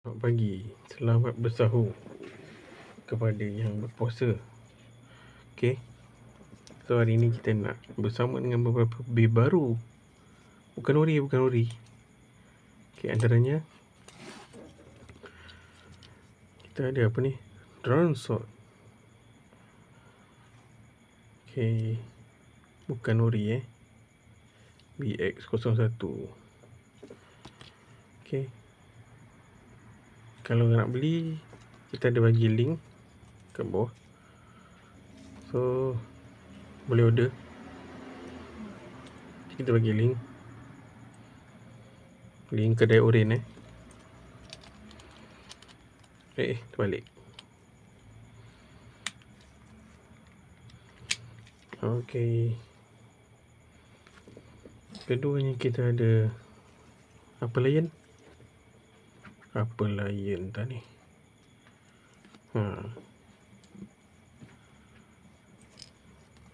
Selamat pagi, selamat bersahur kepada yang berpuasa. Okay, so hari ni kita nak bersama dengan beberapa bir baru. Bukan ori. Okay, antaranya kita ada apa ni, Droneshot. Okay, bukan ori BX01. Okay, kalau nak beli, kita ada bagi link kat bawah, so boleh order. Kita bagi link kedai Oren terbalik. Okay, keduanya kita ada apa layan tak ni,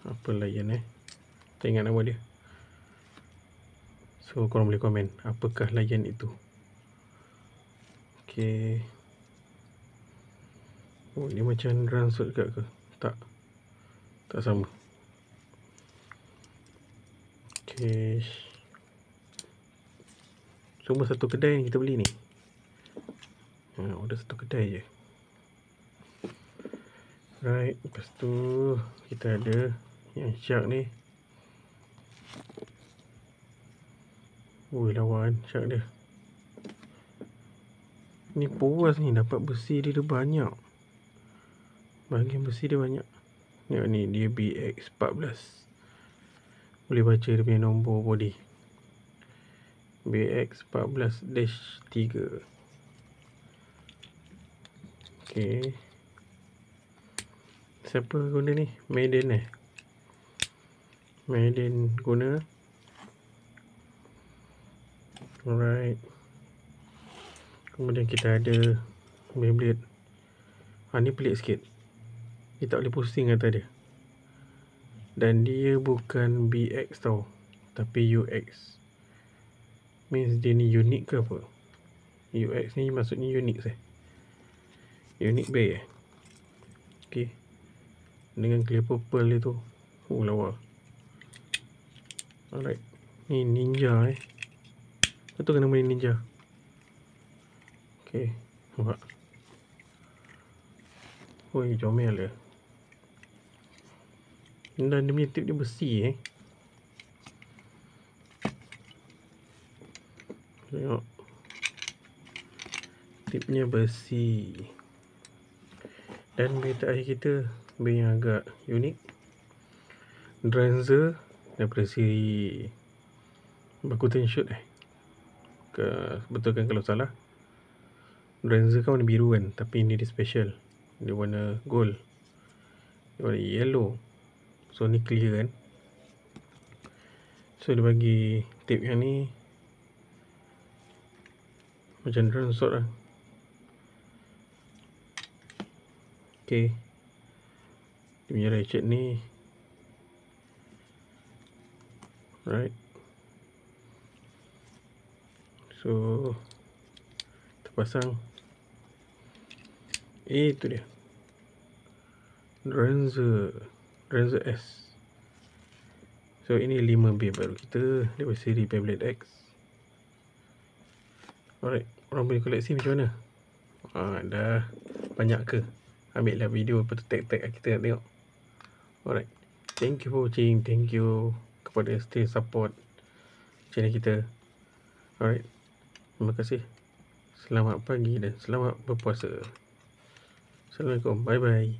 apa layan tak ingat nama dia. So korang boleh komen apakah layan itu. Okay, oh ni macam Droneshot juga ke? Tak sama. Okay, semua satu kedai ni kita beli ni. Order satu kedai je. Right, lepas tu kita ada yang shark ni. Lawan shark dia ni puas ni, dapat besi dia banyak. Bahagian besi dia banyak. Tengok ni, dia BX14. Boleh baca dia punya nombor body, BX14-3. Okay, siapa guna ni? Maiden Maiden guna. Alright, kemudian kita ada Beyblade. Ni pelik sikit, dia tak boleh pusing kata dia. Dan dia bukan BX tau, tapi UX. Means dia ni unik ke apa? UX ni maksudnya unik Unique Bay Okay, dengan clear purple dia tu. Lawa. Alright, ni ninja betul kan nama ni, ninja. Okay, nampak. Comel dia. Dan dia punya tip dia besi Tengok, tipnya besi. Dan bir terakhir kita, bir yang agak unik, Droneshot daripada siri Rakuten Shoot betulkan kalau salah. Droneshot kan warna biru kan, tapi ni dia special, dia warna gold, dia warna yellow. So ni clear kan. So dia bagi tip yang ni macam Droneshot lah. Okay, dia punya ratchet ni, right, so terpasang. Itu dia, Droneshot S. So ini 5 bir baru kita daripada siri Beyblade X. Alright, orang boleh koleksi macam mana? Dah banyak ke? Ambil lah video, lepas tu tag kita nak tengok. Alright, thank you for watching. Thank you kepada stay support channel kita. Alright, terima kasih. Selamat pagi dan selamat berpuasa. Assalamualaikum, bye bye.